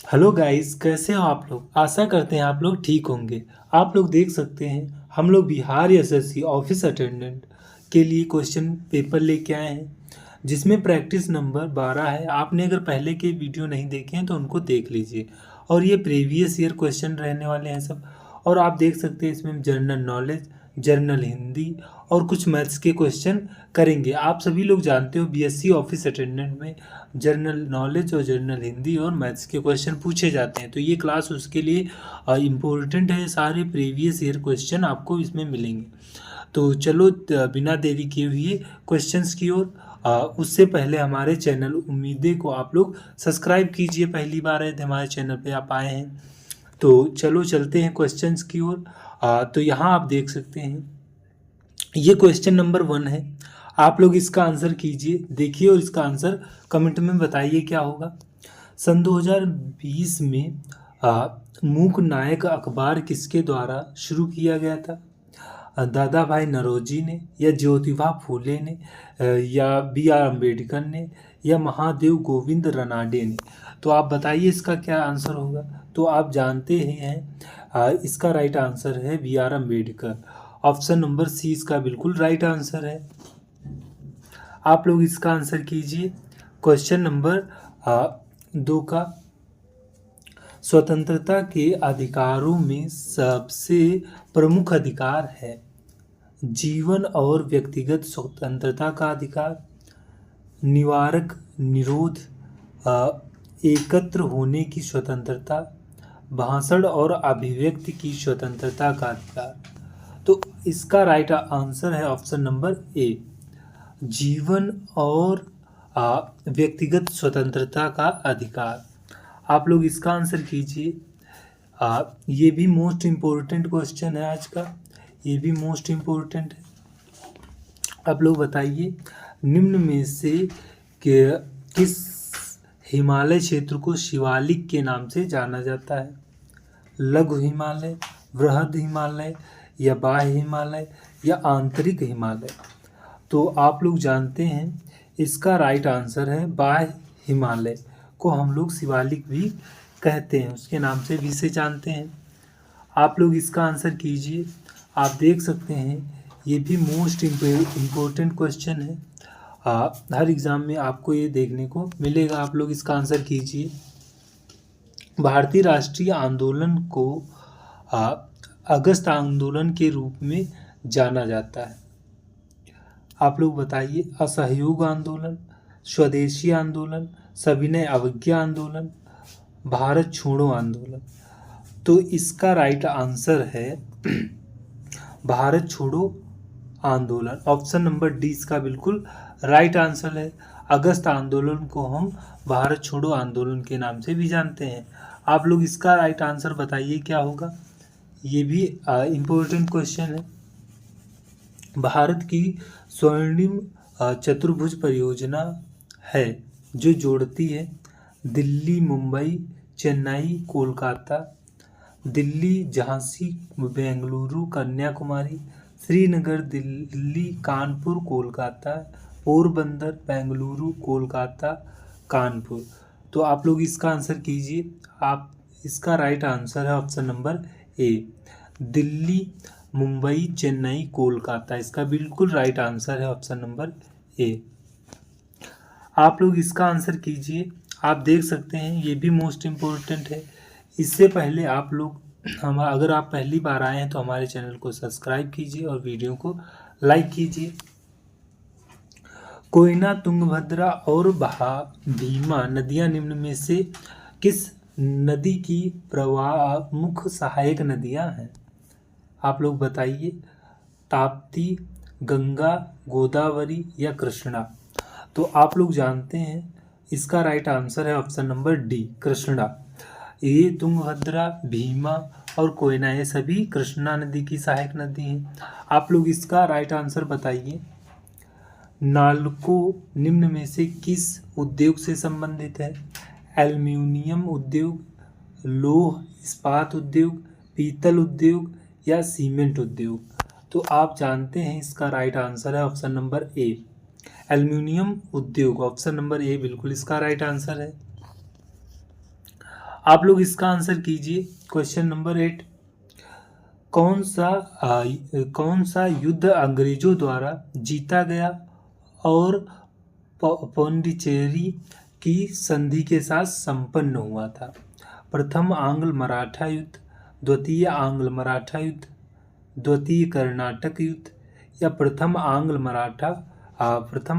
Hello guys, कैसे हो आप लोग। आशा करते हैं आप लोग ठीक होंगे। आप लोग देख सकते हैं हम लोग बिहार एसएससी ऑफिस अटेंडेंट के लिए क्वेश्चन पेपर लेके आए हैं, जिसमें प्रैक्टिस नंबर 12 है। आपने अगर पहले के वीडियो नहीं देखे हैं तो उनको देख लीजिए। और ये प्रीवियस ईयर क्वेश्चन रहने वाले हैं सब। और आप देख सकते हैं इसमें जनरल नॉलेज, जनरल हिंदी और कुछ मैथ्स के क्वेश्चन करेंगे। आप सभी लोग जानते हो बीएससी ऑफिस अटेंडेंट में जनरल नॉलेज और जनरल हिंदी और मैथ्स के क्वेश्चन पूछे जाते हैं, तो ये क्लास उसके लिए इम्पोर्टेंट है। सारे प्रीवियस ईयर क्वेश्चन आपको इसमें मिलेंगे। तो चलो बिना देरी किए हुए क्वेश्चंस की ओर। उससे पहले हमारे चैनल उम्मीदें को आप लोग सब्सक्राइब कीजिए। पहली बार आए थे हमारे चैनल पे आप आए हैं, तो चलो चलते हैं क्वेश्चंस की ओर। तो यहाँ आप देख सकते हैं ये क्वेश्चन नंबर 1 है। आप लोग इसका आंसर कीजिए, देखिए और इसका आंसर कमेंट में बताइए क्या होगा। सन 2020 में मूक नायक अखबार किसके द्वारा शुरू किया गया था। दादा भाई नौरोजी ने, या ज्योतिबा फूले ने, या बी आर अम्बेडकर ने, या महादेव गोविंद रनाडे ने। तो आप बताइए इसका क्या आंसर होगा। तो आप जानते ही हैं इसका राइट आंसर है B R Ambedkar. Option number C इसका बिल्कुल राइट आंसर है। आप लोग इसका आंसर कीजिए। क्वेश्चन नंबर 2 का, स्वतंत्रता के अधिकारों में सबसे प्रमुख अधिकार है जीवन और व्यक्तिगत स्वतंत्रता का अधिकार, निवारक निरोध, एकत्र होने की स्वतंत्रता, भाषण और अभिव्यक्ति की स्वतंत्रता का अधिकार। तो इसका राइट आंसर है ऑप्शन नंबर ए, जीवन और व्यक्तिगत स्वतंत्रता का अधिकार। आप लोग इसका आंसर कीजिए। ये भी मोस्ट इम्पोर्टेंट क्वेश्चन है आज का, ये भी मोस्ट इम्पोर्टेंट है। आप लोग बताइए निम्न में से किस हिमालय क्षेत्र को शिवालिक के नाम से जाना जाता है। लघु हिमालय, वृहद हिमालय, या बाह्य हिमालय, या आंतरिक हिमालय। तो आप लोग जानते हैं इसका राइट आंसर है बाह्य हिमालय को हम लोग शिवालिक भी कहते हैं, उसके नाम से भी इसे जानते हैं। आप लोग इसका आंसर कीजिए। आप देख सकते हैं ये भी मोस्ट इम्पोर्टेंट क्वेश्चन है। हर एग्ज़ाम में आपको ये देखने को मिलेगा। आप लोग इसका आंसर कीजिए। भारतीय राष्ट्रीय आंदोलन को अगस्त आंदोलन के रूप में जाना जाता है। आप लोग बताइए, असहयोग आंदोलन, स्वदेशी आंदोलन, सविनय अवज्ञा आंदोलन, भारत छोड़ो आंदोलन। तो इसका राइट आंसर है भारत छोड़ो आंदोलन। ऑप्शन नंबर डी इसका बिल्कुल राइट आंसर है। अगस्त आंदोलन को हम भारत छोड़ो आंदोलन के नाम से भी जानते हैं। आप लोग इसका राइट आंसर बताइए क्या होगा। ये भी इम्पोर्टेंट क्वेश्चन है। भारत की स्वर्णिम चतुर्भुज परियोजना है जो जोड़ती है दिल्ली, मुंबई, चेन्नई, कोलकाता, दिल्ली, झांसी, बेंगलुरु, कन्याकुमारी, श्रीनगर, दिल्ली, कानपुर, कोलकाता, पोरबंदर, बेंगलुरु, कोलकाता, कानपुर। तो आप लोग इसका आंसर कीजिए। आप इसका राइट आंसर है option number A, Delhi, Mumbai, Chennai, Kolkata. इसका बिल्कुल राइट आंसर है ऑप्शन नंबर ए। आप लोग इसका आंसर कीजिए। आप देख सकते हैं ये भी मोस्ट इम्पोर्टेंट है। इससे पहले आप लोग अगर आप पहली बार आए हैं तो हमारे चैनल को सब्सक्राइब कीजिए और वीडियो को लाइक कीजिए। कोयना, तुंगभद्रा और भीमा नदियां निम्न में से किस नदी की प्रमुख सहायक नदियां हैं। आप लोग बताइए, ताप्ती, गंगा, गोदावरी, या कृष्णा। तो आप लोग जानते हैं इसका राइट आंसर है ऑप्शन नंबर डी, कृष्णा। ये तुंगभद्रा, भीमा और कोयना ये सभी कृष्णा नदी की सहायक नदी हैं। आप लोग इसका राइट आंसर बताइए। नालको निम्न में से किस उद्योग से संबंधित है। एल्यूमिनियम उद्योग, लौह इस्पात उद्योग, पीतल उद्योग, या सीमेंट उद्योग। तो आप जानते हैं इसका राइट आंसर है ऑप्शन नंबर ए, एल्यूमिनियम उद्योग। ऑप्शन नंबर ए बिल्कुल इसका राइट आंसर है। आप लोग इसका आंसर कीजिए। क्वेश्चन नंबर 8, कौन सा युद्ध अंग्रेजों द्वारा जीता गया और पौंडीचेरी की संधि के साथ संपन्न हुआ था? प्रथम आंग्ल मराठा युद्ध, द्वितीय आंग्ल मराठा युद्ध, द्वितीय कर्नाटक युद्ध, या प्रथम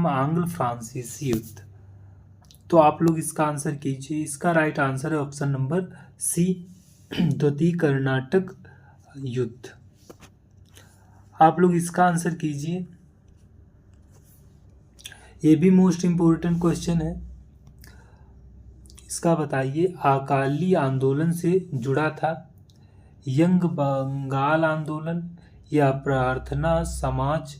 आंग्ल फ्रांसीसी युद्ध? तो आप लोग इसका आंसर कीजिए। इसका राइट आंसर है ऑप्शन नंबर सी, द्वितीय कर्नाटक युद्ध। आप लोग इसका आंसर कीजिए। ये भी मोस्ट इम्पोर्टेंट क्वेश्चन है। इसका बताइए। अकाली आंदोलन से जुड़ा था यंग बंगाल आंदोलन, या प्रार्थना समाज,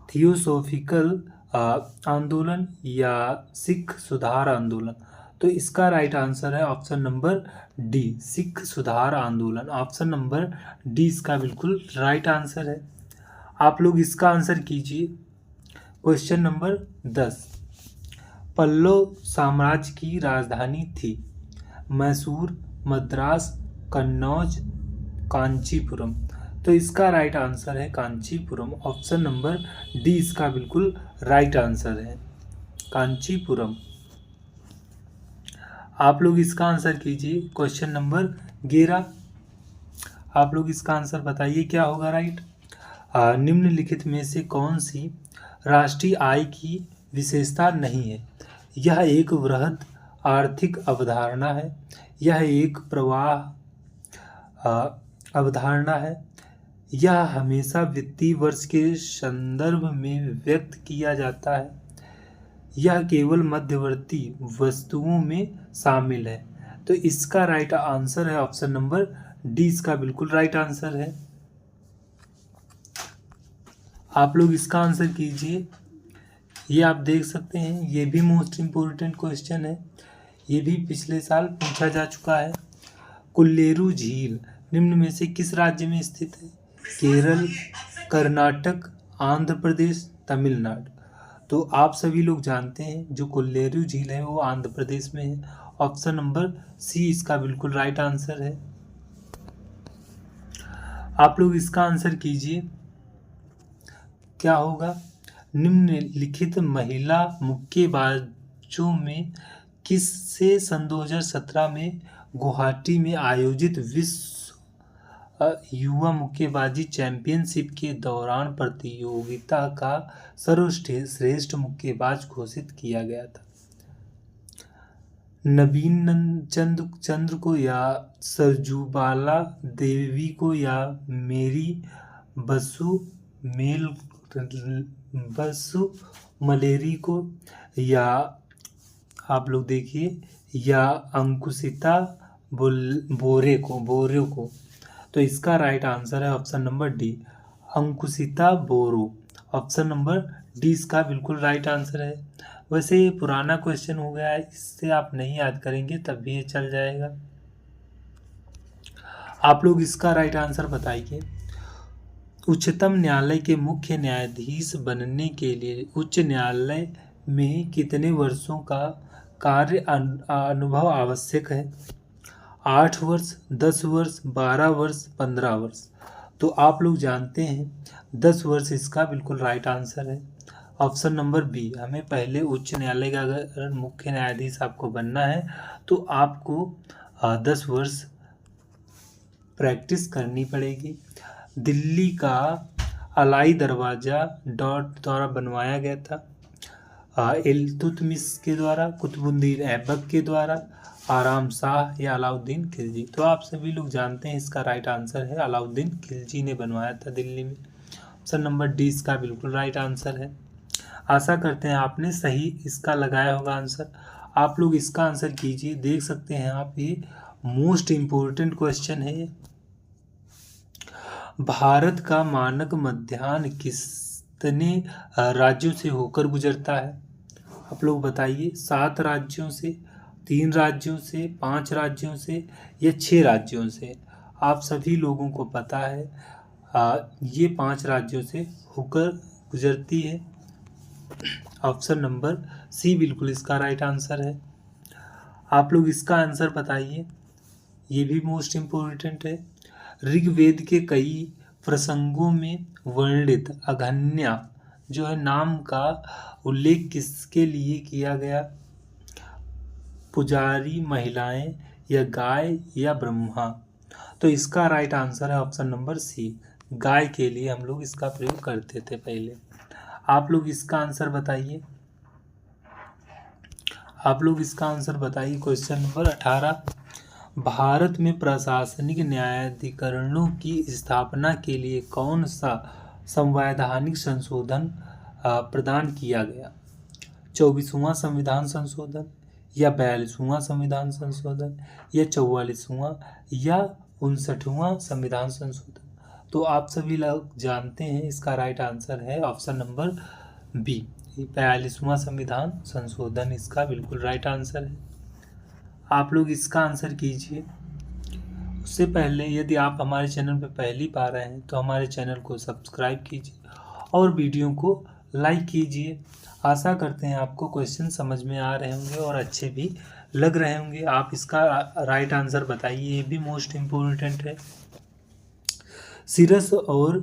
थियोसॉफिकल आंदोलन, या सिख सुधार आंदोलन? तो इसका राइट आंसर है ऑप्शन नंबर डी, सिख सुधार आंदोलन। ऑप्शन नंबर डी इसका बिल्कुल राइट आंसर है। आप लोग इसका आंसर कीजिए। क्वेश्चन नंबर 10, पल्लव साम्राज्य की राजधानी थी मैसूर, मद्रास, कन्नौज, कांचीपुरम? तो इसका राइट आंसर है कांचीपुरम। ऑप्शन नंबर डी इसका बिल्कुल राइट आंसर है, कांचीपुरम। आप लोग इसका आंसर कीजिए। क्वेश्चन नंबर 11, आप लोग इसका आंसर बताइए क्या होगा राइट। निम्नलिखित में से कौन सी राष्ट्रीय आय की विशेषता नहीं है? यह एक वृहद आर्थिक अवधारणा है, यह एक प्रवाह अवधारणा है, यह हमेशा वित्तीय वर्ष के संदर्भ में व्यक्त किया जाता है, यह केवल मध्यवर्ती वस्तुओं में शामिल है? तो इसका राइट आंसर है ऑप्शन नंबर डी, इसका बिल्कुल राइट आंसर है। आप लोग इसका आंसर कीजिए। ये आप देख सकते हैं, ये भी मोस्ट इम्पोर्टेंट क्वेश्चन है, ये भी पिछले साल पूछा जा चुका है। कोल्लेरू झील निम्न में से किस राज्य में स्थित है? केरल, कर्नाटक, आंध्र प्रदेश, तमिलनाडु? तो आप सभी लोग जानते हैं जो कोल्लेरू झील है वो आंध्र प्रदेश में है। ऑप्शन नंबर सी इसका बिल्कुल राइट आंसर है। आप लोग इसका आंसर कीजिए क्या होगा। निम्नलिखित महिला मुक्केबाजों में किससे सन 2017 में गुवाहाटी में आयोजित विश्व युवा मुक्केबाजी चैंपियनशिप के दौरान प्रतियोगिता का सर्वश्रेष्ठ मुक्केबाज घोषित किया गया था? नवीन चंद्र को, या सरजूबाला देवी को, या मेरी बसु मलेरी को, या आप लोग देखिए, या अंकुशिता बोरे को? तो इसका राइट आंसर है ऑप्शन नंबर डी, अंकुशिता बोरो। ऑप्शन नंबर डी इसका बिल्कुल राइट आंसर है। वैसे ये पुराना क्वेश्चन हो गया है, इससे आप नहीं याद करेंगे तब भी ये चल जाएगा। आप लोग इसका राइट आंसर बताइए। उच्चतम न्यायालय के मुख्य न्यायाधीश बनने के लिए उच्च न्यायालय में कितने वर्षों का कार्य अनुभव आवश्यक है? 8 वर्ष, 10 वर्ष, 12 वर्ष, 15 वर्ष? तो आप लोग जानते हैं 10 वर्ष इसका बिल्कुल राइट आंसर है। ऑप्शन नंबर बी, हमें पहले उच्च न्यायालय का अगर मुख्य न्यायाधीश आपको बनना है तो आपको 10 वर्ष प्रैक्टिस करनी पड़ेगी। दिल्ली का अलाई दरवाज़ा द्वारा बनवाया गया था इल्तुतमिश के द्वारा, कुतुबुद्दीन ऐबक के द्वारा, आराम शाह, या अलाउद्दीन खिलजी? तो आप सभी लोग जानते हैं इसका राइट आंसर है अलाउद्दीन खिलजी ने बनवाया था दिल्ली में। ऑप्शन नंबर डी इसका बिल्कुल राइट आंसर है। आशा करते हैं आपने सही इसका लगाया होगा आंसर। आप लोग इसका आंसर कीजिए। देख सकते हैं आप, ये मोस्ट इम्पोर्टेंट क्वेश्चन है। भारत का मानक मध्याह्न कितने राज्यों से होकर गुजरता है? आप लोग बताइए। 7 राज्यों से, 3 राज्यों से, 5 राज्यों से, या 6 राज्यों से? आप सभी लोगों को पता है ये 5 राज्यों से होकर गुजरती है। ऑप्शन नंबर सी बिल्कुल इसका राइट आंसर है। आप लोग इसका आंसर बताइए, ये भी मोस्ट इम्पोर्टेंट है। ऋग्वेद के कई प्रसंगों में वर्णित अघन्या जो है नाम का उल्लेख किसके लिए किया गया? पुजारी, महिलाएं, या गाय, या ब्रह्मा? तो इसका राइट आंसर है ऑप्शन नंबर सी, गाय के लिए हम लोग इसका प्रयोग करते थे पहले। आप लोग इसका आंसर बताइए, आप लोग इसका आंसर बताइए। क्वेश्चन नंबर 18, भारत में प्रशासनिक न्यायाधिकरणों की स्थापना के लिए कौन सा संवैधानिक संशोधन प्रदान किया गया? 24वां संविधान संशोधन, या 42वां संविधान संशोधन, या 44वां, या 59वां संविधान संशोधन? तो आप सभी लोग जानते हैं इसका राइट आंसर है ऑप्शन नंबर बी, 42वां संविधान संशोधन इसका बिल्कुल राइट आंसर है। आप लोग इसका आंसर कीजिए। उससे पहले यदि आप हमारे चैनल पर पहली बार आए हैं तो हमारे चैनल को सब्सक्राइब कीजिए और वीडियो को लाइक कीजिए। आशा करते हैं आपको क्वेश्चन समझ में आ रहे होंगे और अच्छे भी लग रहे होंगे। आप इसका राइट आंसर बताइए, ये भी मोस्ट इम्पोर्टेंट है। सिरस और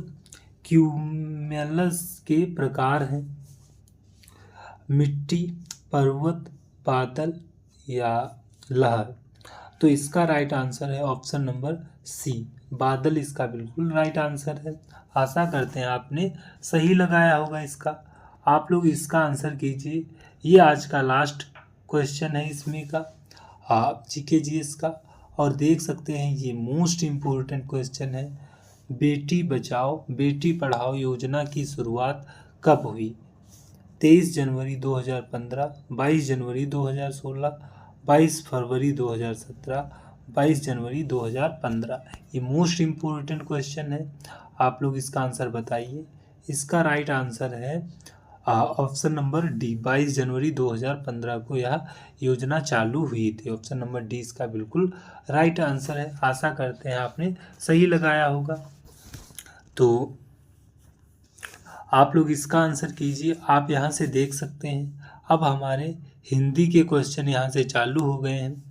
क्यूमेलस के प्रकार हैं, मिट्टी, पर्वत, बादल, या लहर? तो इसका राइट आंसर है ऑप्शन नंबर सी, बादल इसका बिल्कुल राइट आंसर है। आशा करते हैं आपने सही लगाया होगा इसका। आप लोग इसका आंसर कीजिए। ये आज का लास्ट क्वेश्चन है इसमें का, आप जीके जीएस का, और देख सकते हैं ये मोस्ट इम्पोर्टेंट क्वेश्चन है। बेटी बचाओ बेटी पढ़ाओ योजना की शुरुआत कब हुई? 23 जनवरी 2015, 22 जनवरी 2016, 22 फरवरी 2017, 22 जनवरी 2015? ये मोस्ट इम्पोर्टेंट क्वेश्चन है। आप लोग इसका आंसर बताइए। इसका राइट आंसर है ऑप्शन नंबर डी, 22 जनवरी 2015 को यह योजना चालू हुई थी। ऑप्शन नंबर डी इसका बिल्कुल राइट आंसर है। आशा करते हैं आपने सही लगाया होगा। तो आप लोग इसका आंसर कीजिए। आप यहाँ से देख सकते हैं अब हमारे हिंदी के क्वेश्चन यहाँ से चालू हो गए हैं,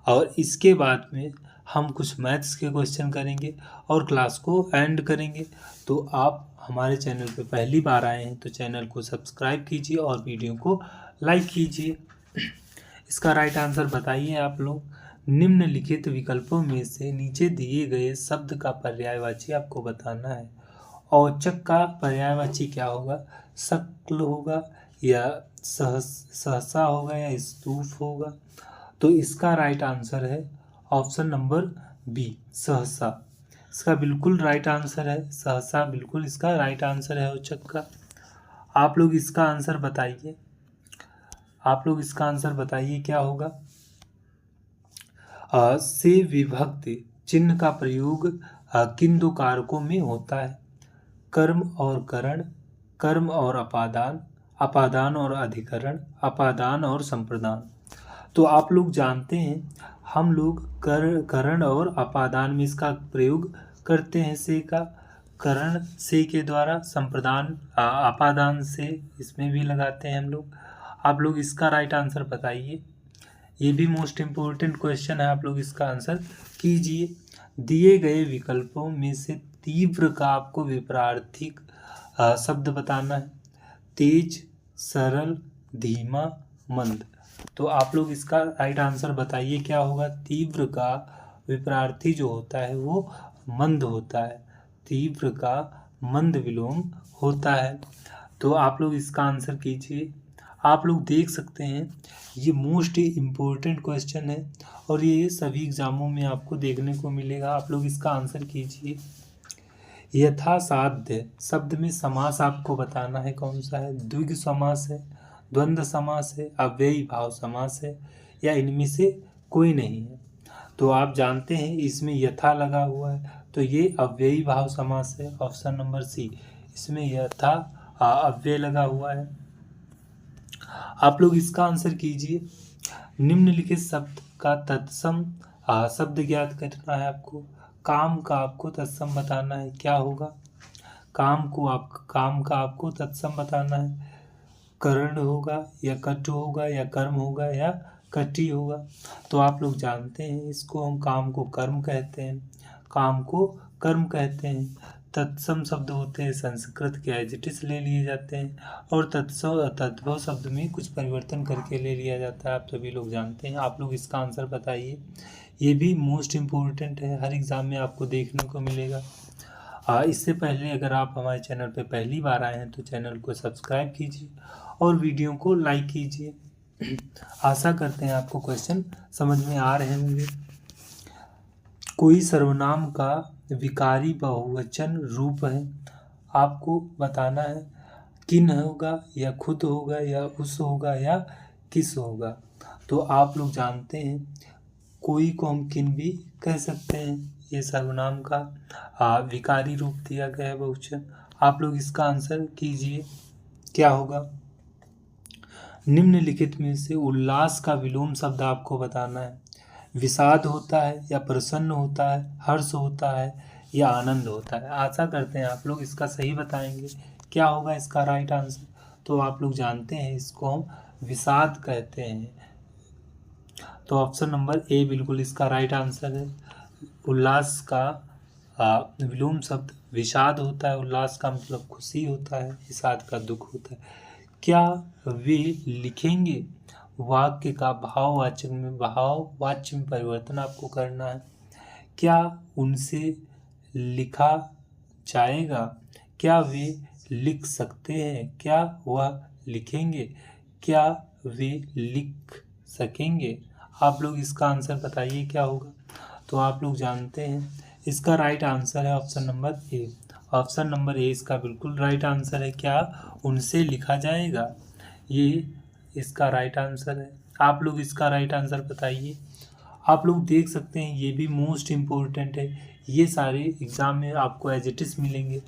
और इसके बाद में हम कुछ मैथ्स के क्वेश्चन करेंगे और क्लास को एंड करेंगे। तो आप हमारे चैनल पे पहली बार आए हैं तो चैनल को सब्सक्राइब कीजिए और वीडियो को लाइक कीजिए। इसका राइट आंसर बताइए आप लोग। निम्नलिखित विकल्पों में से नीचे दिए गए शब्द का पर्यायवाची आपको बताना है। औचक का पर्यायवाची क्या होगा? शक्ल होगा, या सहसा होगा, या स्तूप होगा? तो इसका राइट आंसर है ऑप्शन नंबर बी, सहसा। इसका बिल्कुल राइट आंसर है, सहसा बिल्कुल इसका राइट आंसर है औचक का। आप लोग इसका आंसर बताइए। आप लोग इसका आंसर बताइए क्या होगा? से विभक्ति चिन्ह का प्रयोग किन दो कारकों में होता है? कर्म और करण, कर्म और अपादान, अपादान और अधिकरण, अपादान और संप्रदान? तो आप लोग जानते हैं हम लोग करण और अपादान में इसका प्रयोग करते हैं। से का करण से के द्वारा, संप्रदान अपादान से इसमें भी लगाते हैं हम लोग। आप लोग इसका राइट आंसर बताइए। ये भी मोस्ट इम्पोर्टेंट क्वेश्चन है, आप लोग इसका आंसर कीजिए। दिए गए विकल्पों में से तीव्र का आपको विपरीत शब्द बताना है। तेज, सरल, धीमा, मंद? तो आप लोग इसका राइट आंसर बताइए क्या होगा? तीव्र का विपरीत जो होता है वो मंद होता है। तीव्र का मंद विलोम होता है। तो आप लोग इसका आंसर कीजिए। आप लोग देख सकते हैं ये मोस्ट इम्पोर्टेंट क्वेश्चन है और ये सभी एग्जामों में आपको देखने को मिलेगा। आप लोग इसका आंसर कीजिए। यथासाध्य शब्द में समास आपको बताना है कौन सा है? द्विगु समास है, द्वंद्व समास है, अव्ययी भाव समास है, या इनमें से कोई नहीं है? तो आप जानते हैं इसमें यथा लगा हुआ है तो ये अव्ययी भाव समास है। ऑप्शन नंबर सी, इसमें यथा अव्यय लगा हुआ है। आप लोग इसका आंसर कीजिए। निम्नलिखित शब्द का तत्सम शब्द ज्ञात करना है आपको। काम का आपको तत्सम बताना है, क्या होगा? काम का आपको तत्सम बताना है। करण होगा, या कट होगा, या कर्म होगा, या कटी होगा। तो आप लोग जानते हैं इसको हम काम को कर्म कहते हैं, काम को कर्म कहते हैं। तत्सम शब्द होते हैं संस्कृत के एजिटिस ले लिए जाते हैं, और तद्भव शब्द में कुछ परिवर्तन करके ले लिया जाता है, आप सभी लोग जानते हैं। आप लोग इसका आंसर बताइए, ये भी मोस्ट इम्पोर्टेंट है, हर एग्ज़ाम में आपको देखने को मिलेगा। इससे पहले अगर आप हमारे चैनल पर पहली बार आए हैं तो चैनल को सब्सक्राइब कीजिए और वीडियो को लाइक कीजिए। आशा करते हैं आपको क्वेश्चन समझ में आ रहे होंगे। कोई सर्वनाम का विकारी बहुवचन रूप है, आपको बताना है किन होगा या खुद होगा या उस होगा या किस होगा। तो आप लोग जानते हैं कोई को हम किन भी कह सकते हैं, ये सर्वनाम का विकारी रूप दिया गया है बहुवचन। आप लोग इसका आंसर कीजिए क्या होगा। निम्नलिखित में से उल्लास का विलोम शब्द आपको बताना है। विषाद होता है या प्रसन्न होता है, हर्ष होता है या आनंद होता है। आशा करते हैं आप लोग इसका सही बताएंगे, क्या होगा इसका राइट आंसर। तो आप लोग जानते हैं इसको हम विषाद कहते हैं। तो ऑप्शन नंबर ए बिल्कुल इसका राइट आंसर है। उल्लास का विलोम शब्द विषाद होता है। उल्लास का मतलब खुशी होता है, विषाद का दुख होता है। क्या वे लिखेंगे, वाक्य का भाववाचक में भाववाच्य में परिवर्तन आपको करना है। क्या उनसे लिखा जाएगा, क्या वे लिख सकते हैं, क्या वह लिखेंगे, क्या वे लिख सकेंगे। आप लोग इसका आंसर बताइए क्या होगा। तो आप लोग जानते हैं इसका राइट आंसर है option number A. Option number A इसका बिल्कुल राइट आंसर है। क्या उनसे लिखा जाएगा, ये इसका राइट आंसर है। आप लोग इसका राइट आंसर बताइए। आप लोग देख सकते हैं ये भी मोस्ट इम्पोर्टेंट है, ये सारे एग्ज़ाम में आपको एज इट इज़ मिलेंगे।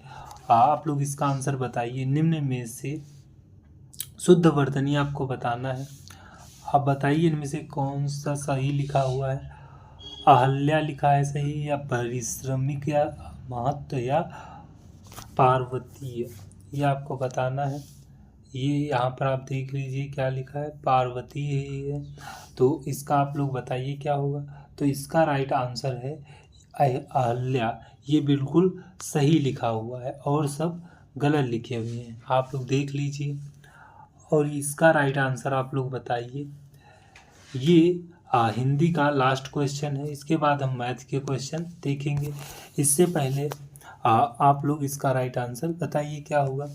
आप लोग इसका आंसर बताइए। निम्न में से शुद्ध वर्तनी आपको बताना है। आप बताइए इनमें से कौन सा सही लिखा हुआ है। अहल्या लिखा है सही, या पारिश्रमिक, या महत्व, या पार्वतीय, ये आपको बताना है। ये यहाँ पर आप देख लीजिए क्या लिखा है, पार्वती ही है। तो इसका आप लोग बताइए क्या होगा। तो इसका राइट आंसर है अहल्या, ये बिल्कुल सही लिखा हुआ है और सब गलत लिखे हुए हैं, आप लोग देख लीजिए। और इसका राइट आंसर आप लोग बताइए। ये हिंदी का लास्ट क्वेश्चन है, इसके बाद हम मैथ के क्वेश्चन देखेंगे। इससे पहले आप लोग इसका राइट आंसर बताइए क्या होगा।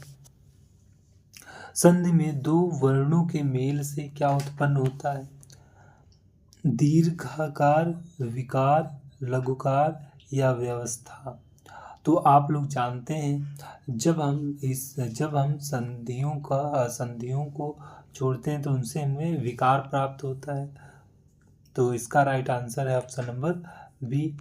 संधि में दो वर्णों के मेल से क्या उत्पन्न होता है। दीर्घाकार, विकार, लघुकार या व्यवस्था। तो आप लोग जानते हैं जब हम संधियों को जोड़ते हैं तो उनसे हमें विकार प्राप्त होता है। तो इसका राइट आंसर है ऑप्शन नंबर बी।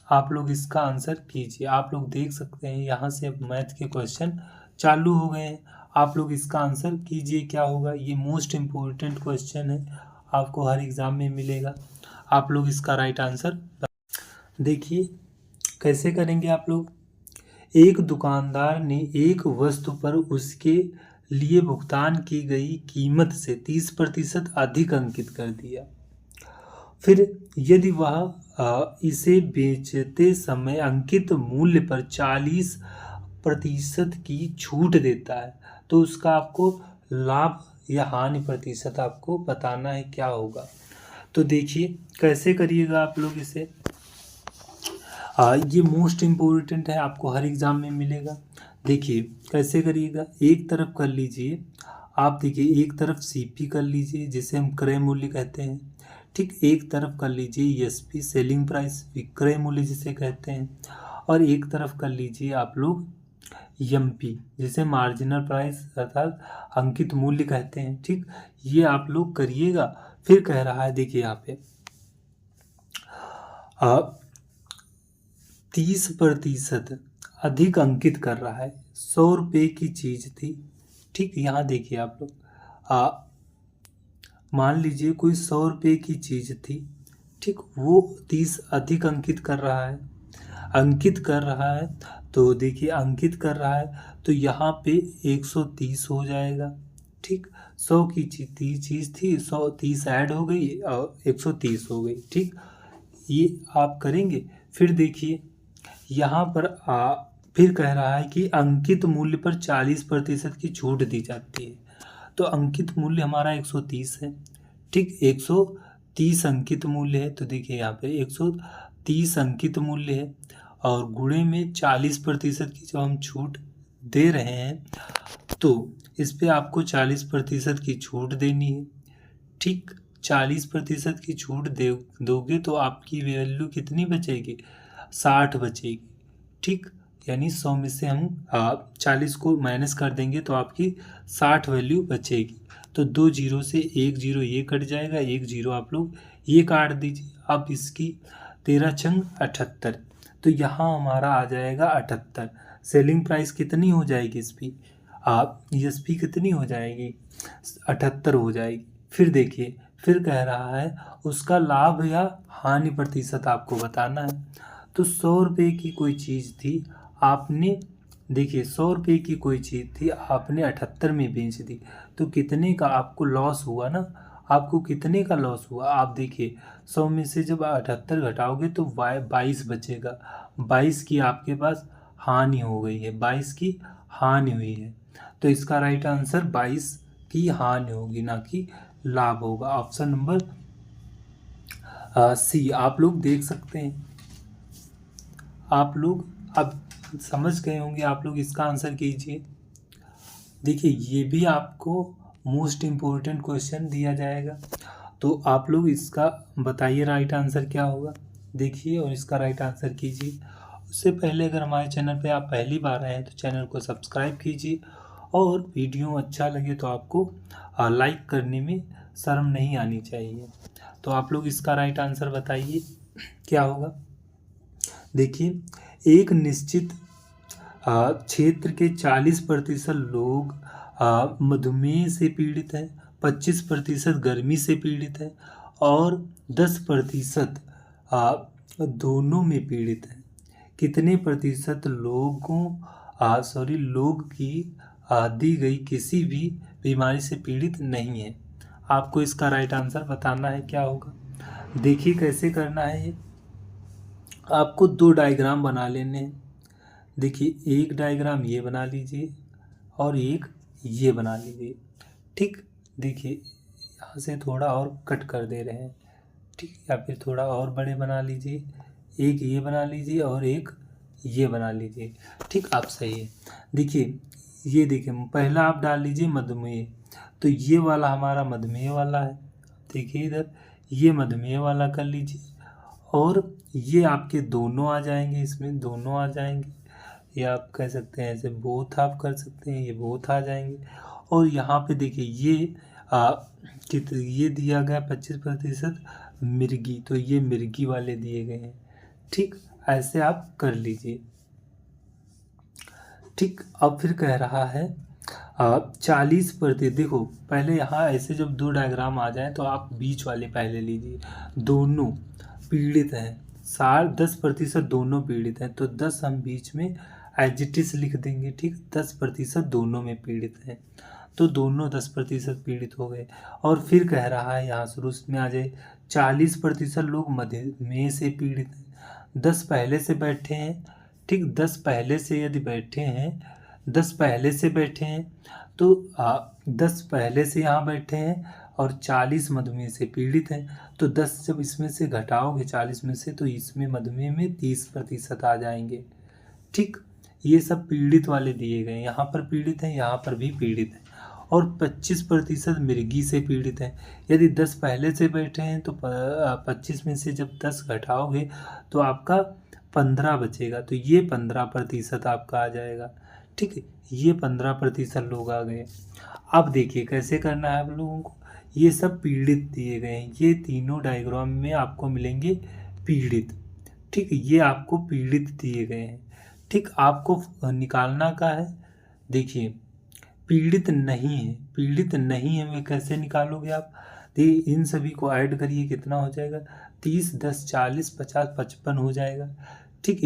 आप लोग इसका आंसर कीजिए। आप लोग देख सकते हैं यहाँ से अब मैथ के क्वेश्चन चालू हो गए हैं। आप लोग इसका आंसर कीजिए क्या होगा। ये मोस्ट इम्पोर्टेंट क्वेश्चन है, आपको हर एग्ज़ाम में मिलेगा। आप लोग इसका राइट आंसर देखिए कैसे करेंगे आप लोग। एक दुकानदार ने एक वस्तु पर उसके लिए भुगतान की गई कीमत से 30% अधिक अंकित कर दिया। फिर यदि वह इसे बेचते समय अंकित मूल्य पर 40% की छूट देता है तो उसका आपको लाभ या हानि प्रतिशत आपको बताना है क्या होगा। तो देखिए कैसे करिएगा आप लोग इसे। ये मोस्ट इम्पोर्टेंट है, आपको हर एग्ज़ाम में मिलेगा। देखिए कैसे करिएगा। एक तरफ कर लीजिए आप, देखिए एक तरफ सीपी कर लीजिए जिसे हम क्रय मूल्य कहते हैं, ठीक। एक तरफ कर लीजिए एसपी सेलिंग प्राइस, विक्रय मूल्य जिसे कहते हैं, और एक तरफ कर लीजिए आप लोग एमपी जिसे मार्जिनल प्राइस अर्थात अंकित मूल्य कहते हैं, ठीक। ये आप लोग करिएगा। फिर कह रहा है देखिए यहाँ पे 30% अधिक अंकित कर रहा है। 100 रुपये की चीज़ थी, ठीक। यहाँ देखिए आप लोग मान लीजिए कोई 100 रुपये की चीज़ थी, ठीक। वो 30 अधिक अंकित कर रहा है, तो देखिए अंकित कर रहा है तो यहाँ पे 130 हो जाएगा, ठीक। 100 की चीज़ थी, 130 ऐड हो गई और 130 हो गई। ठीक, ये आप करेंगे। फिर देखिए यहाँ पर फिर कह रहा है कि अंकित मूल्य पर 40% की छूट दी जाती है। तो अंकित मूल्य हमारा 130 है। ठीक, 130 अंकित मूल्य है। तो देखिए यहाँ पे 130 अंकित मूल्य है और गुणे में 40% की जो हम छूट दे रहे हैं, तो इस पे आपको 40% की छूट देनी है। ठीक, 40% की छूट दोगे तो आपकी वैल्यू कितनी बचेगी? 60 बचेगी। ठीक, यानी 100 में से हम 40 को माइनस कर देंगे तो आपकी 60 वैल्यू बचेगी। तो 2 जीरो से 1 जीरो ये कट जाएगा, 1 जीरो आप लोग ये काट दीजिए। अब इसकी 13 छंग 78, तो यहाँ हमारा आ जाएगा 78। सेलिंग प्राइस कितनी हो जाएगी इसकी? एसपी कितनी हो जाएगी? 78 हो जाएगी। फिर देखिए, फिर कह रहा है उसका लाभ या हानि प्रतिशत आपको बताना है। तो 100 रुपये की कोई चीज़ थी, आपने देखिए 100 रुपये की कोई चीज़ थी, आपने 78 में बेच दी, तो कितने का आपको लॉस हुआ ना? आपको कितने का लॉस हुआ? आप देखिए 100 में से जब 78 घटाओगे तो 22 बचेगा। 22 की आपके पास हानि हो गई है, 22 की हानि हुई है। तो इसका राइट आंसर 22 की हानि होगी, ना कि लाभ होगा। ऑप्शन नंबर सी आप लोग देख सकते हैं। आप लोग अब समझ गए होंगे, आप लोग इसका आंसर कीजिए। देखिए ये भी आपको मोस्ट इम्पोर्टेंट क्वेश्चन दिया जाएगा, तो आप लोग इसका बताइए राइट आंसर क्या होगा। देखिए और इसका राइट आंसर कीजिए। उससे पहले अगर हमारे चैनल पे आप पहली बार आए हैं तो चैनल को सब्सक्राइब कीजिए, और वीडियो अच्छा लगे तो आपको लाइक करने में शर्म नहीं आनी चाहिए। तो आप लोग इसका राइट आंसर बताइए क्या होगा। देखिए, एक निश्चित क्षेत्र के 40% लोग मधुमेह से पीड़ित हैं, 25% गर्मी से पीड़ित है और 10% दोनों में पीड़ित हैं। कितने प्रतिशत लोग की दी गई किसी भी बीमारी से पीड़ित नहीं है? आपको इसका राइट आंसर बताना है क्या होगा। देखिए कैसे करना है ये। आपको 2 डायग्राम बना लेने हैं। देखिए एक डायग्राम ये बना लीजिए और एक ये बना लीजिए। ठीक, देखिए यहाँ से थोड़ा और कट कर दे रहे हैं। ठीक, या फिर थोड़ा और बड़े बना लीजिए। एक ये बना लीजिए और एक ये बना लीजिए। ठीक, आप सही है। देखिए ये देखिए, पहला आप डाल लीजिए मधुमेह, तो ये वाला हमारा मधुमेह वाला है। देखिए इधर ये मधुमेह वाला कर लीजिए, और ये आपके दोनों आ जाएंगे, इसमें दोनों आ जाएंगे। ये आप कह सकते हैं ऐसे बोथ आप कर सकते हैं, ये बोथ आ जाएंगे। और यहाँ पे देखिए ये दिया गया 25% मिर्गी, तो ये मिर्गी वाले दिए गए हैं। ठीक, ऐसे आप कर लीजिए। ठीक, अब फिर कह रहा है 40%। देखो पहले यहाँ ऐसे जब 2 डायग्राम आ जाए तो आप बीच वाले पहले लीजिए। दोनों पीड़ित हैं, 10% दोनों पीड़ित हैं, तो 10 हम बीच में एजिटिस लिख देंगे। ठीक, 10% दोनों में पीड़ित हैं, तो दोनों 10% पीड़ित हो गए। और फिर कह रहा है यहाँ शुरू में आ जाए 40% लोग मधुमेह से पीड़ित हैं। 10 पहले से बैठे हैं। ठीक, 10 पहले से यदि बैठे हैं, 10 पहले से बैठे हैं, तो 10 पहले से यहाँ बैठे हैं और 40 मधुमेह से पीड़ित हैं, तो 10 जब इसमें से घटाओगे 40 में से, तो इसमें मधुमेह में 30% आ जाएंगे। ठीक, ये सब पीड़ित वाले दिए गए, यहाँ पर पीड़ित हैं, यहाँ पर भी पीड़ित हैं। और 25% मिर्गी से पीड़ित हैं। यदि 10 पहले से बैठे हैं तो 25 में से जब 10 घटाओगे तो आपका 15 बचेगा, तो ये 15% आपका आ जाएगा। ठीक है, ये 15% लोग आ गए। अब देखिए कैसे करना है आप लोगों को। ये सब पीड़ित दिए गए हैं, ये तीनों डायग्राम में आपको मिलेंगे पीड़ित। ठीक, ये आपको पीड़ित दिए गए हैं। ठीक, आपको निकालना का है। देखिए पीड़ित नहीं है, पीड़ित नहीं है वे कैसे निकालोगे आप। देखिए इन सभी को ऐड करिए, कितना हो जाएगा? 30, 10, 40, 50, 55 हो जाएगा। ठीक,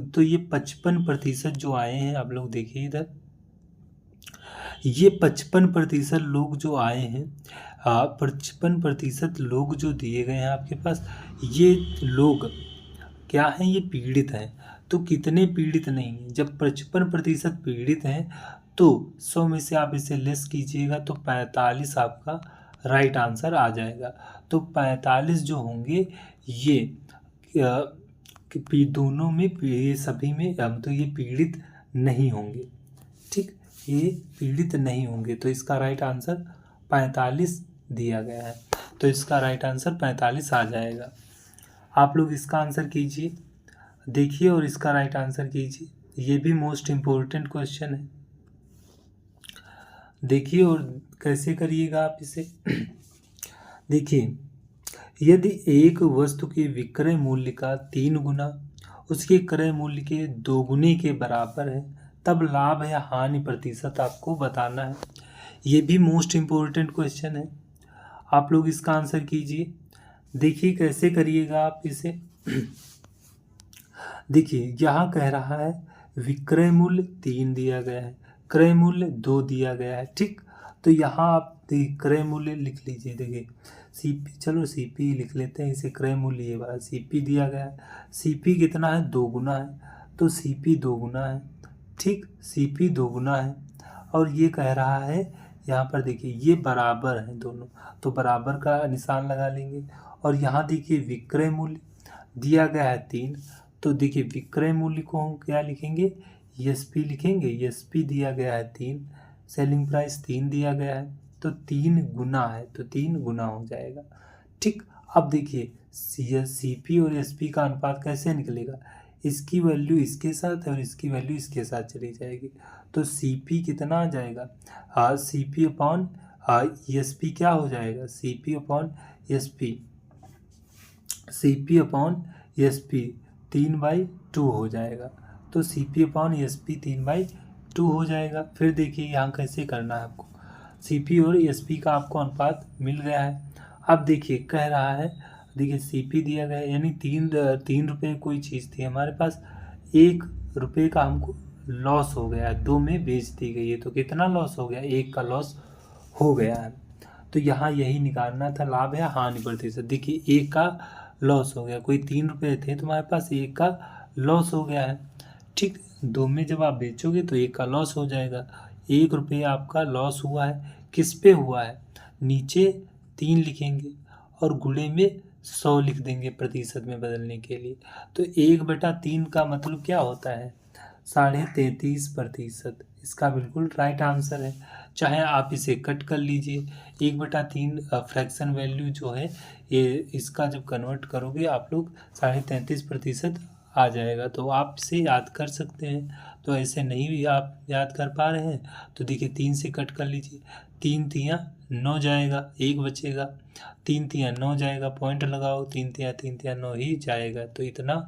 तो ये 55% जो आए हैं, आप लोग देखिए इधर ये 55% लोग जो आए हैं, 55% लोग जो दिए गए हैं आपके पास, ये लोग क्या हैं, ये पीड़ित हैं। तो कितने पीड़ित नहीं हैं? जब 55% पीड़ित हैं तो 100 में से आप इसे लेस कीजिएगा तो 45 आपका राइट आंसर आ जाएगा। तो 45 जो होंगे ये दोनों में, ये सभी में तो ये पीड़ित नहीं होंगे। ठीक, ये पीड़ित नहीं होंगे, तो इसका राइट आंसर 45 दिया गया है। तो इसका राइट आंसर 45 आ जाएगा। आप लोग इसका आंसर कीजिए, देखिए और इसका राइट आंसर कीजिए। ये भी मोस्ट इम्पोर्टेंट क्वेश्चन है, देखिए और कैसे करिएगा आप इसे। देखिए, यदि एक वस्तु के विक्रय मूल्य का 3 गुना उसके क्रय मूल्य के 2 गुने के बराबर है, तब लाभ या हानि प्रतिशत आपको बताना है। ये भी मोस्ट इम्पोर्टेंट क्वेश्चन है, आप लोग इसका आंसर कीजिए। देखिए कैसे करिएगा आप इसे। देखिए, यहाँ कह रहा है विक्रय मूल्य 3 दिया गया है, क्रय मूल्य 2 दिया गया है। ठीक, तो यहाँ आप क्रय मूल्य लिख लीजिए। देखिए सीपी, चलो सीपी लिख लेते हैं इसे, क्रय मूल्य ये वाला सीपी दिया गया है। सीपी कितना है, 2 गुना है, तो सीपी 2 गुना है। ठीक, सीपी 2 गुना है। और ये कह रहा है यहाँ पर, देखिए ये बराबर है दोनों, तो बराबर का निशान लगा लेंगे। और यहाँ देखिए विक्रय मूल्य दिया गया है 3, तो देखिए विक्रय मूल्य को हम क्या लिखेंगे, एसपी लिखेंगे। एसपी दिया गया है 3, सेलिंग प्राइस 3 दिया गया है, तो 3 गुना है, तो 3 गुना हो जाएगा। ठीक, अब देखिए सीपी और एसपी का अनुपात कैसे निकलेगा, इसकी वैल्यू इसके साथ और इसकी वैल्यू इसके साथ चली जाएगी, तो सीपी कितना आ जाएगा, सीपी अपॉन एसपी क्या हो जाएगा, CP upon SP, CP upon SP 3/2 हो जाएगा। तो सीपी अपॉन एसपी 3/2 हो जाएगा। फिर देखिए यहाँ कैसे करना है आपको, सीपी और एसपी का आपको अनुपात मिल गया है। अब देखिए कह रहा है, देखिए सीपी दिया गया है, यानी 3 रुपये कोई चीज़ थी हमारे पास, 1 रुपये का हमको लॉस हो गया है, 2 में बेच दी गई है, तो कितना लॉस हो गया, 1 का लॉस हो गया है। तो यहाँ यही निकालना था, लाभ या हानि प्रतिशत। देखिए 1 का लॉस हो गया, कोई 3 रुपये थे तुम्हारे पास, 1 का लॉस हो गया है। ठीक, 2 में जब आप बेचोगे तो 1 का लॉस हो जाएगा। 1 रुपये आपका लॉस हुआ है, किस पे हुआ है, नीचे 3 लिखेंगे और गुणे में 100 लिख देंगे प्रतिशत में बदलने के लिए। तो 1/3 का मतलब क्या होता है, 33.5%। इसका बिल्कुल राइट आंसर है। चाहे आप इसे कट कर लीजिए, 1/3 फ्रैक्शन वैल्यू जो है ये, इसका जब कन्वर्ट करोगे आप लोग 33.5% आ जाएगा, तो आप इसे याद कर सकते हैं। तो ऐसे नहीं भी आप याद कर पा रहे हैं तो देखिए 3 से कट कर लीजिए, 3 तियाँ 9 जाएगा, 1 बचेगा, 3 तियाँ 9 जाएगा, पॉइंट लगाओ, 3 तियाँ 9 ही जाएगा, तो इतना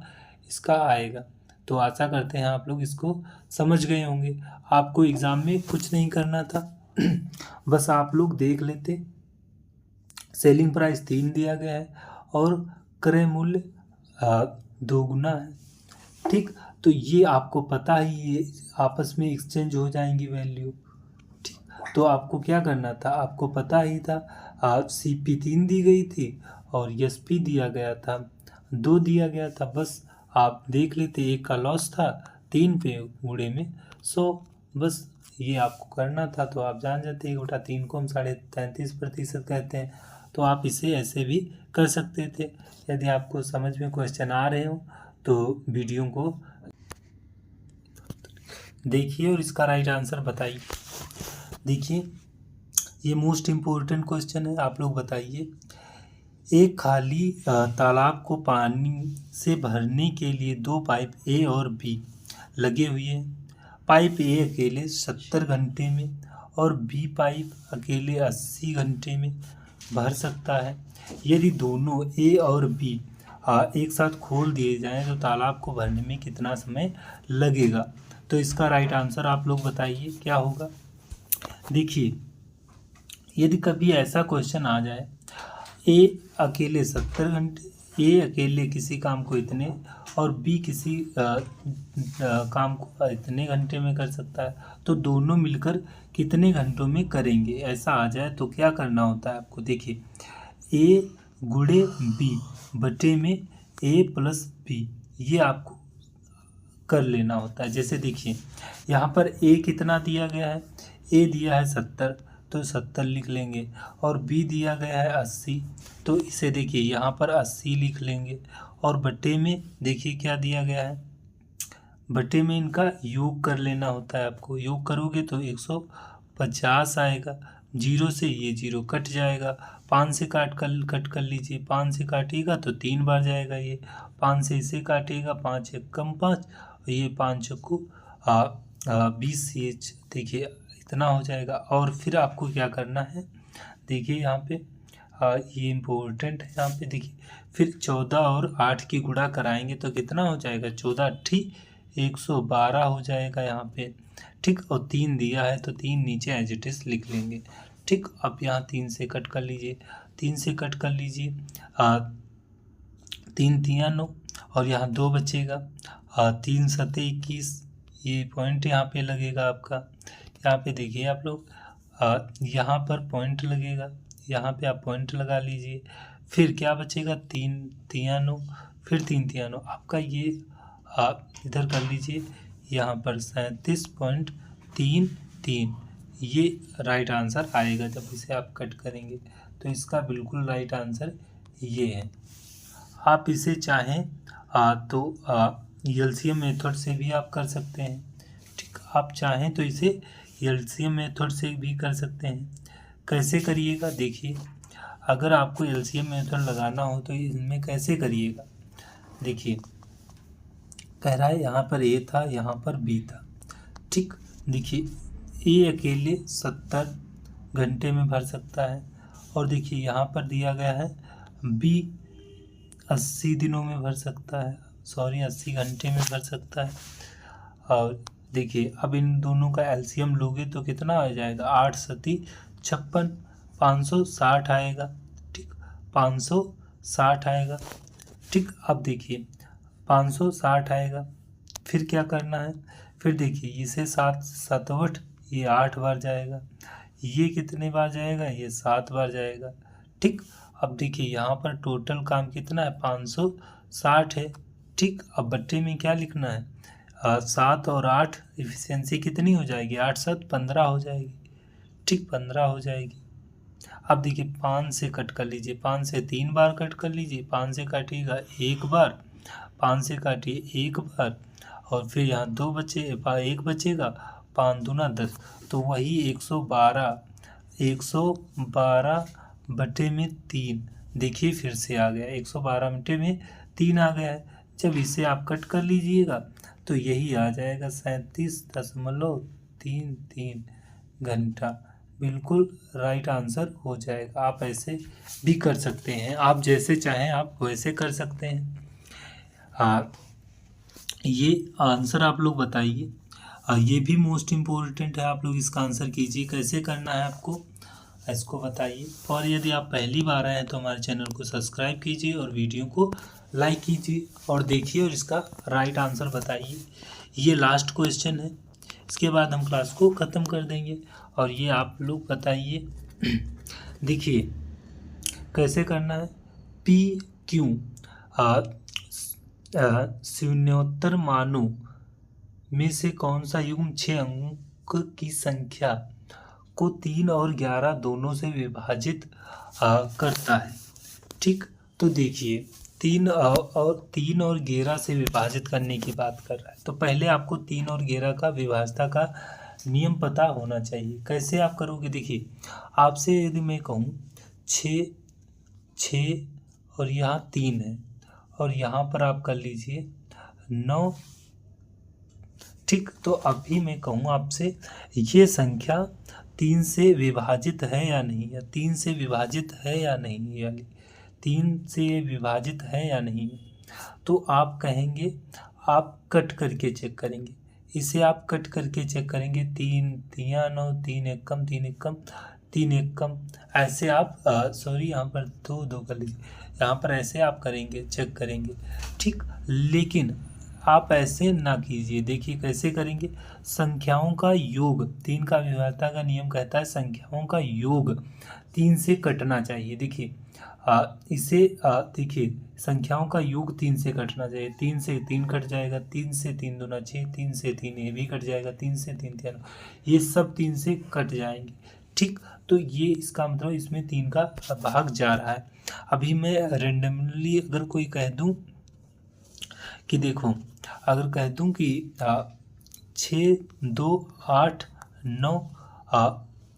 इसका आएगा। तो आशा करते हैं आप लोग इसको समझ गए होंगे। आपको एग्ज़ाम में कुछ नहीं करना था, बस आप लोग देख लेते, सेलिंग प्राइस 3 दिया गया है और क्रय मूल्य 2 गुना है। ठीक, तो ये आपको पता ही, ये आपस में एक्सचेंज हो जाएंगी वैल्यू। ठीक, तो आपको क्या करना था, आपको पता ही था, सीपी 3 दी गई थी और एसपी दिया गया था 2 दिया गया था, बस आप देख लेते, 1 का लॉस था, 3 पे गुणे में 100, बस ये आपको करना था। तो आप जान जाते हैं 1/3 को हम 33.5% कहते हैं। तो आप इसे ऐसे भी कर सकते थे। यदि आपको समझ में क्वेश्चन आ रहे हो तो वीडियो को देखिए और इसका राइट आंसर बताइए। देखिए ये मोस्ट इम्पोर्टेंट क्वेश्चन है, आप लोग बताइए। एक खाली तालाब को पानी से भरने के लिए 2 पाइप ए और बी लगे हुए हैं। पाइप ए अकेले 70 घंटे में और बी पाइप अकेले 80 घंटे में भर सकता है। यदि दोनों ए और बी एक साथ खोल दिए जाएं तो तालाब को भरने में कितना समय लगेगा। तो इसका राइट आंसर आप लोग बताइए क्या होगा। देखिए यदि कभी ऐसा क्वेश्चन आ जाए, ए अकेले 70 घंटे ए अकेले किसी काम को इतने और बी किसी काम को इतने घंटे में कर सकता है, तो दोनों मिलकर कितने घंटों में करेंगे, ऐसा आ जाए तो क्या करना होता है आपको। देखिए, ए गुणे बी बटे में ए प्लस बी, ये आपको कर लेना होता है। जैसे देखिए, यहाँ पर ए कितना दिया गया है, ए दिया है 70, तो 70 लिख लेंगे, और बी दिया गया है 80, तो इसे देखिए यहाँ पर 80 लिख लेंगे, और बटे में देखिए क्या दिया गया है, बटे में इनका योग कर लेना होता है आपको। योग करोगे तो 150 आएगा, जीरो से ये जीरो कट जाएगा, 5 से कट कर लीजिए, 5 से काटिएगा तो 3 बार जाएगा, ये 5 से इसे काटिएगा, 5 एक कम 5, ये 5 को 20, ये देखिए इतना हो जाएगा। और फिर आपको क्या करना है, देखिए यहाँ पे ये इम्पोर्टेंट है, यहाँ पे देखिए फिर 14 और 8 की गुणा कराएंगे तो कितना हो जाएगा, 14 ठीक 112 हो जाएगा यहाँ पे, ठीक। और 3 दिया है तो 3 नीचे एज इट इज लिख लेंगे, ठीक। अब यहाँ 3 से कट कर लीजिए, 3 से कट कर लीजिए, 3 तिया 9, और यहाँ 2 बचेगा, 3 सते 21, ये पॉइंट यहाँ पे लगेगा आपका। यहाँ पे देखिए आप लोग, यहाँ पर पॉइंट लगेगा, यहाँ पे आप पॉइंट लगा लीजिए। फिर क्या बचेगा, 3 तिया 9, फिर 3 तिया 9, आपका ये इधर कर लीजिए, यहाँ पर 37.33, ये राइट आंसर आएगा जब इसे आप कट करेंगे। तो इसका बिल्कुल राइट आंसर ये है। आप इसे चाहें तो एलसीएम मेथड से भी आप कर सकते हैं, ठीक। आप चाहें तो इसे एलसीएम मेथड से भी कर सकते हैं। कैसे करिएगा, देखिए अगर आपको एलसीएम मेथड लगाना हो तो इसमें कैसे करिएगा। देखिए कह रहा है यहाँ पर ए था, यहाँ पर बी था, ठीक। देखिए ए अकेले 70 घंटे में भर सकता है, और देखिए यहाँ पर दिया गया है बी 80 दिनों में भर सकता है, 80 घंटे में भर सकता है। और देखिए अब इन दोनों का एलसीएम लोगे तो कितना आ जाएगा, 8 सती 56, 560 आएगा, ठीक, 560 आएगा, ठीक। अब देखिए 560 आएगा, फिर क्या करना है, फिर देखिए इसे 7 7 ये 8 बार जाएगा, ये कितने बार जाएगा, ये 7 बार जाएगा, ठीक। अब देखिए यहाँ पर टोटल काम कितना है, 560 है, ठीक। अब बट्टे में क्या लिखना है, 7 और 8, इफिशियंसी कितनी हो जाएगी, 8 7 15 हो जाएगी, ठीक, 15 हो जाएगी। अब देखिए 5 से कट कर लीजिए, 5 से 3 बार कट कर लीजिए, 5 से काटिएगा 1 बार, 5 से काटिए 1 बार, और फिर यहाँ 2 बचे, 1 बचेगा, 5 दूना 10, तो वही 112 बटे में 3, देखिए फिर से आ गया 112 बटे में 3 आ गया है। जब इसे आप कट कर लीजिएगा तो यही आ जाएगा 37.33 घंटा, बिल्कुल राइट आंसर हो जाएगा। आप ऐसे भी कर सकते हैं, आप जैसे चाहें आप वैसे कर सकते हैं। ये आंसर आप लोग बताइए, ये भी मोस्ट इम्पोर्टेंट है, आप लोग इसका आंसर कीजिए, कैसे करना है आपको इसको बताइए। और यदि आप पहली बार आए हैं तो हमारे चैनल को सब्सक्राइब कीजिए और वीडियो को लाइक कीजिए और देखिए और इसका राइट आंसर बताइए। ये लास्ट क्वेश्चन है, इसके बाद हम क्लास को ख़त्म कर देंगे। और ये आप लोग बताइए, देखिए कैसे करना है। पी क्यू शून्योत्तर मानों में से कौन सा युग्म 6 अंक की संख्या को 3 और 11 दोनों से विभाजित करता है, ठीक। तो देखिए 3 और 11 से विभाजित करने की बात कर रहा है, तो पहले आपको 3 और 11 का विभाजता का नियम पता होना चाहिए। कैसे आप करोगे, देखिए आपसे यदि मैं कहूँ 6 और यहाँ 3 है, और यहाँ पर आप कर लीजिए 9, ठीक। तो अभी मैं कहूँ आपसे ये संख्या 3 से विभाजित है या नहीं, या 3 से विभाजित है या नहीं, यानी 3 से विभाजित है या नहीं, तो आप कहेंगे, आप कट करके चेक करेंगे, इसे आप कट करके चेक करेंगे, 3 तिया 9, 3 एक कम 3 एक कम 3 एक कम, ऐसे आप सॉरी यहाँ पर दो दो कर लीजिए, यहाँ पर ऐसे आप करेंगे, चेक करेंगे, ठीक। लेकिन आप ऐसे ना कीजिए, देखिए कैसे करेंगे। संख्याओं का योग, 3 का अविभाज्यता का नियम कहता है संख्याओं का योग 3 से कटना चाहिए। देखिए इसे देखिए संख्याओं का योग 3 से कटना चाहिए। 3 से 3 कट जाएगा, 3 से 3 दूना 6, 3 से 3 ये भी कट जाएगा, 3 से 3 3, ये सब 3 से कट जाएंगे, ठीक। तो ये इसका मतलब इसमें 3 का भाग जा रहा है। अभी मैं रेंडमली अगर कोई कह दूं कि देखो, अगर कह दूं कि 6 2 8 9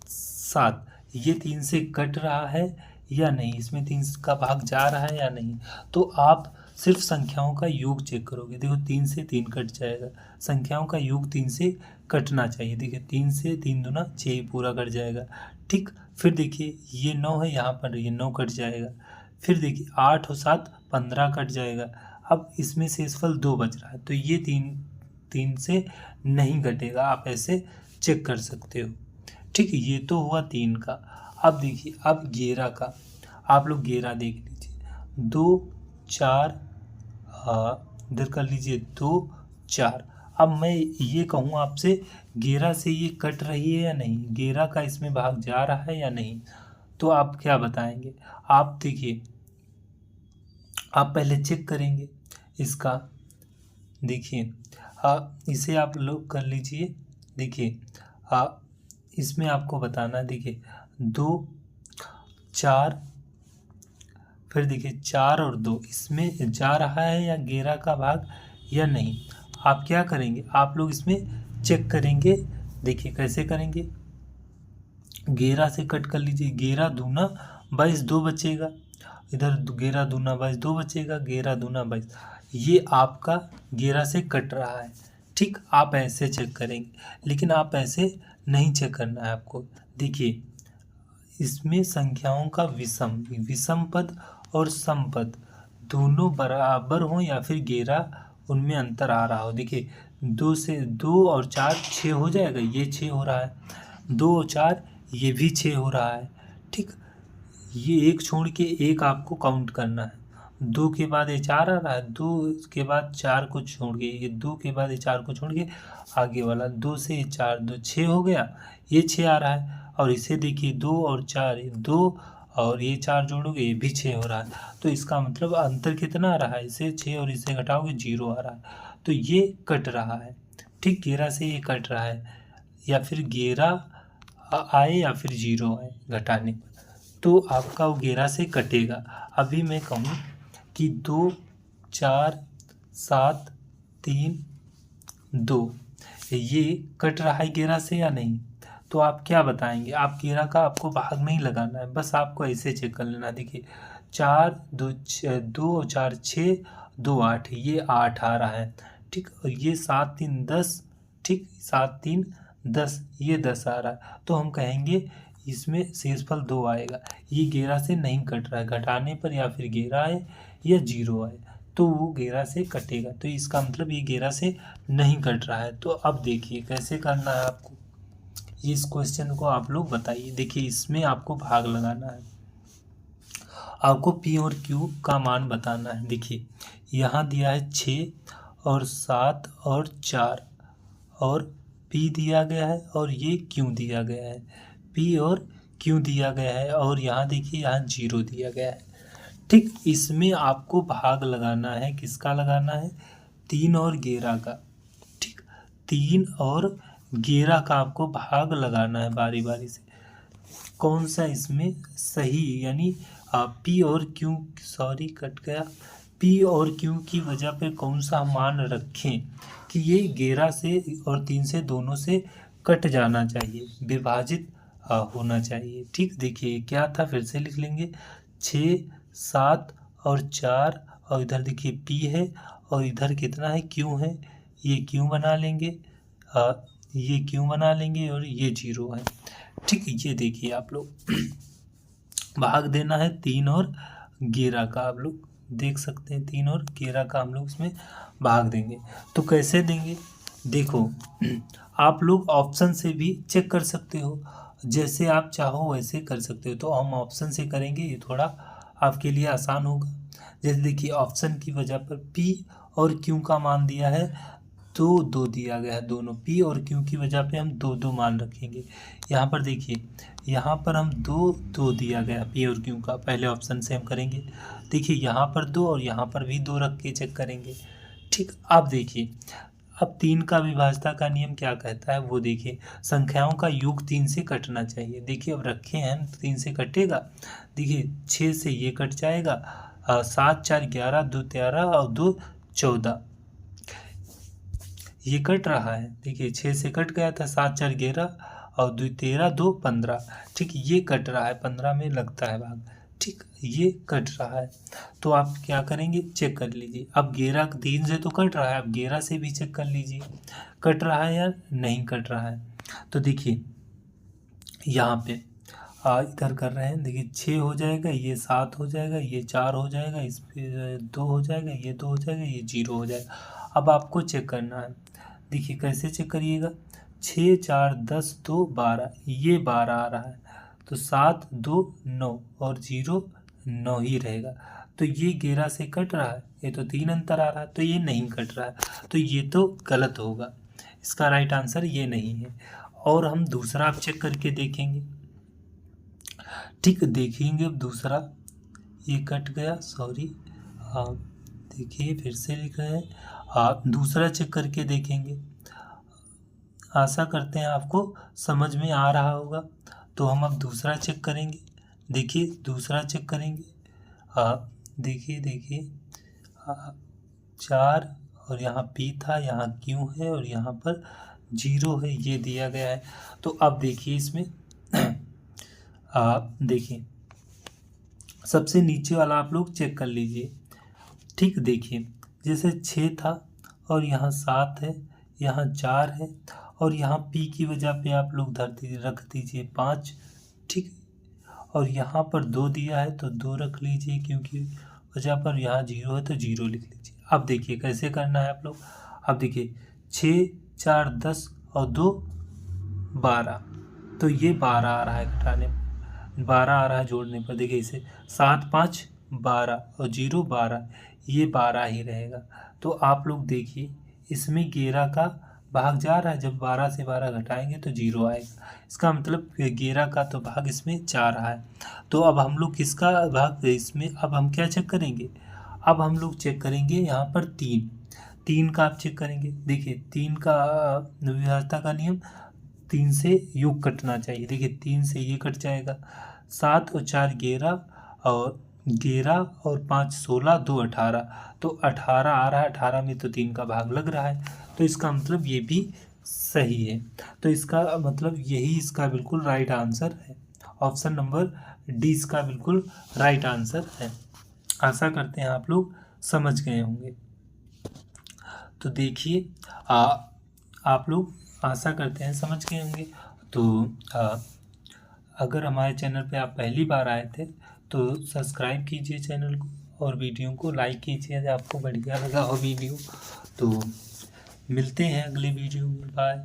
7, ये 3 से कट रहा है या नहीं, इसमें 3 का भाग जा रहा है या नहीं, तो आप सिर्फ संख्याओं का योग चेक करोगे। देखो 3 से 3 कट जाएगा, संख्याओं का योग 3 से कटना चाहिए। देखिए 3 से 3 दूना 6 पूरा कट जाएगा, ठीक। फिर देखिए ये 9 है, यहाँ पर ये 9 कट जाएगा। फिर देखिए 8 और 7 15 कट जाएगा। अब इसमें शेषफल 2 बच रहा है, तो ये 3 से नहीं कटेगा, आप ऐसे चेक कर सकते हो, ठीक। ये तो हुआ 3 का। अब देखिए अब 11 का, आप लोग 11 देख लीजिए, 2 4 इधर कर लीजिए 2 4। अब मैं ये कहूँ आपसे 11 से ये कट रही है या नहीं, 11 का इसमें भाग जा रहा है या नहीं, तो आप क्या बताएंगे। आप देखिए, आप पहले चेक करेंगे इसका, देखिए इसे आप लोग कर लीजिए। देखिए इसमें आपको बताना है, देखिए 2 4, फिर देखिए 4 और 2, इसमें जा रहा है या 11 का भाग या नहीं। आप क्या करेंगे, आप लोग इसमें चेक करेंगे। देखिए कैसे करेंगे, 11 से कट कर लीजिए, 11 दूना 22 2 बचेगा, इधर 11 दूना 22 2 बचेगा, 11 दूना 22, ये आपका 11 से कट रहा है, ठीक। आप ऐसे चेक करेंगे, लेकिन आप ऐसे नहीं चेक करना है आपको। देखिए इसमें संख्याओं का विषम पद और सम पद दोनों बराबर हो या फिर 11 उनमें अंतर आ रहा हो। देखिए 2 से 2 और 4 6 हो जाएगा, ये 6 हो रहा है, 2 और 4 ये भी 6 हो रहा है, ठीक। ये एक छोड़ के एक आपको काउंट करना है, 2 के बाद ये 4 आ रहा है, 2 के बाद 4 को छोड़ के, ये 2 के बाद ये 4 को छोड़ के आगे वाला 2 से 4 2 6 हो गया, ये 6 आ रहा है। और इसे देखिए 2 और 4 2 और ये 4 जोड़ोगे ये भी 6 हो रहा है, तो इसका मतलब अंतर कितना आ रहा है, इसे 6 और इसे घटाओगे 0 आ रहा है, तो ये कट रहा है, ठीक। 11 से ये कट रहा है, या फिर 11 आए या फिर 0 आए घटाने पर, तो आपका वो 11 से कटेगा। अभी मैं कहूँ कि 2 4 7 3 2, ये कट रहा है 11 से या नहीं, तो आप क्या बताएंगे। आप 11 का आपको भाग नहीं लगाना है, बस आपको ऐसे चेक कर लेना। देखिए 4 2 2 और 4 6 2 8, ये 8 आ रहा है, ठीक। और ये 7 3 10, ठीक, 7 3 10, ये 10 आ रहा है, तो हम कहेंगे इसमें शेषफल 2 आएगा। ये 11 से नहीं कट रहा है, घटाने पर या फिर 11 आए या 0 आए तो वो 11 से कटेगा, तो इसका मतलब ये 11 से नहीं कट रहा है। तो अब देखिए कैसे करना है आपको, इस क्वेश्चन को आप लोग बताइए। देखिए इसमें आपको भाग लगाना है, आपको P और Q का मान बताना है। देखिए यहाँ दिया है 6 और 7 और 4, और P दिया गया है और ये Q दिया गया है, P और Q दिया गया है, और यहाँ देखिए यहाँ 0 दिया गया है, ठीक। इसमें आपको भाग लगाना है, किसका लगाना है, 3 और 11 का, ठीक। 3 और 11 का आपको भाग लगाना है बारी बारी से। कौन सा इसमें सही, यानी P और Q, सॉरी कट गया, P और Q की वजह पे कौन सा मान रखें कि ये 11 से और 3 से दोनों से कट जाना चाहिए, विभाजित होना चाहिए, ठीक। देखिए क्या था, फिर से लिख लेंगे, 6 7 और 4, और इधर देखिए P है और इधर कितना है, Q है, ये Q बना लेंगे, ये Q बना लेंगे, और ये 0 है, ठीक। ये देखिए आप लोग भाग देना है 3 और 11 का, आप लोग देख सकते हैं 3 और 11 का हम लोग इसमें भाग देंगे। तो कैसे देंगे, देखो आप लोग ऑप्शन से भी चेक कर सकते हो, जैसे आप चाहो वैसे कर सकते हो। तो हम ऑप्शन से करेंगे, ये थोड़ा आपके लिए आसान होगा। जैसे देखिए ऑप्शन की वजह पर पी और क्यू का मान दिया है, तो दो दिया गया है। दोनों पी और क्यू की वजह पे हम दो दो मान रखेंगे। यहाँ पर देखिए, यहाँ पर हम दो दो दिया गया पी और क्यू का, पहले ऑप्शन से हम करेंगे। देखिए यहाँ पर दो और यहाँ पर भी दो रख के चेक करेंगे। ठीक, अब देखिए, अब 3 का विभाज्यता का नियम क्या कहता है वो देखिए, संख्याओं का योग 3 से कटना चाहिए। देखिए अब रखे हैं तो 3 से कटेगा। देखिए 6 से ये कट जाएगा, 7 4 11, 2 13 और 2 14, ये कट रहा है। देखिए 6 से कट गया था, 7 4 11 और 2 13, 2 15। ठीक, ये कट रहा है, 15 में लगता है भाग। ठीक, ये कट रहा है। तो आप क्या करेंगे, चेक कर लीजिए। अब 11 3 से तो कट रहा है, अब 11 से भी चेक कर लीजिए कट रहा है या नहीं कट रहा है। तो देखिए यहाँ पे इधर कर रहे हैं। देखिए 6 हो जाएगा, ये 7 हो जाएगा, ये 4 हो जाएगा, इस पे 2 हो जाएगा, ये 2 हो जाएगा, ये 0 हो जाएगा। अब आपको चेक करना है। देखिए कैसे चेक करिएगा, 6 4 10 2 12, ये 12 आ रहा है, तो 7 2 9 और 0 9 ही रहेगा। तो ये 11 से कट रहा है, ये तो 3 अंतर आ रहा है, तो ये नहीं कट रहा है, तो ये तो गलत होगा। इसका राइट आंसर ये नहीं है। और हम दूसरा आप चेक करके देखेंगे। ठीक, देखेंगे अब दूसरा, ये कट गया, सॉरी, देखिए फिर से लिख रहे हैं, आप दूसरा चेक करके देखेंगे। आशा करते हैं आपको समझ में आ रहा होगा। तो हम अब दूसरा चेक करेंगे। देखिए दूसरा चेक करेंगे, देखिए 4 और यहाँ पी था, यहाँ क्यू है और यहाँ पर 0 है, ये दिया गया है। तो अब देखिए इसमें देखिए सबसे नीचे वाला आप लोग चेक कर लीजिए। ठीक, देखिए जैसे 6 था और यहाँ 7 है, यहाँ 4 है और यहाँ पी की वजह पे आप लोग रख दीजिए 5। ठीक, और यहाँ पर 2 दिया है तो 2 रख लीजिए, क्योंकि वजह पर यहाँ 0 है तो 0 लिख लीजिए। अब देखिए कैसे करना है आप लोग। अब देखिए 6 4 10 और 2 12, तो ये 12 आ रहा है, घटाने 12 आ रहा है, जोड़ने पर देखिए इसे 7 5 12 और 0 12, ये 12 ही रहेगा। तो आप लोग देखिए इसमें 11 का भाग जा रहा है, जब 12 से 12 घटाएंगे तो 0 आएगा। इसका मतलब 11 का तो भाग इसमें जा रहा है। तो अब हम लोग किसका भाग इसमें, अब हम क्या चेक करेंगे, अब हम लोग चेक करेंगे यहाँ पर 3 का आप चेक करेंगे। देखिए 3 का विभाज्यता का नियम, 3 से योग कटना चाहिए। देखिए 3 से ये कट जाएगा, 7 और 4 11 और 11 और 5 16, 2 18, तो 18 आ रहा है। 18 में तो 3 का भाग लग रहा है, तो इसका मतलब ये भी सही है। तो इसका मतलब यही इसका बिल्कुल राइट आंसर है। ऑप्शन नंबर डी इसका बिल्कुल राइट आंसर है। आशा करते हैं आप लोग समझ गए होंगे। तो देखिए आप लोग आशा करते हैं समझ गए होंगे। तो अगर हमारे चैनल पे आप पहली बार आए थे तो सब्सक्राइब कीजिए चैनल को और वीडियो को लाइक कीजिए यदि आपको बढ़िया लगा हो वीडियो। तो मिलते हैं अगले वीडियो में, बाय।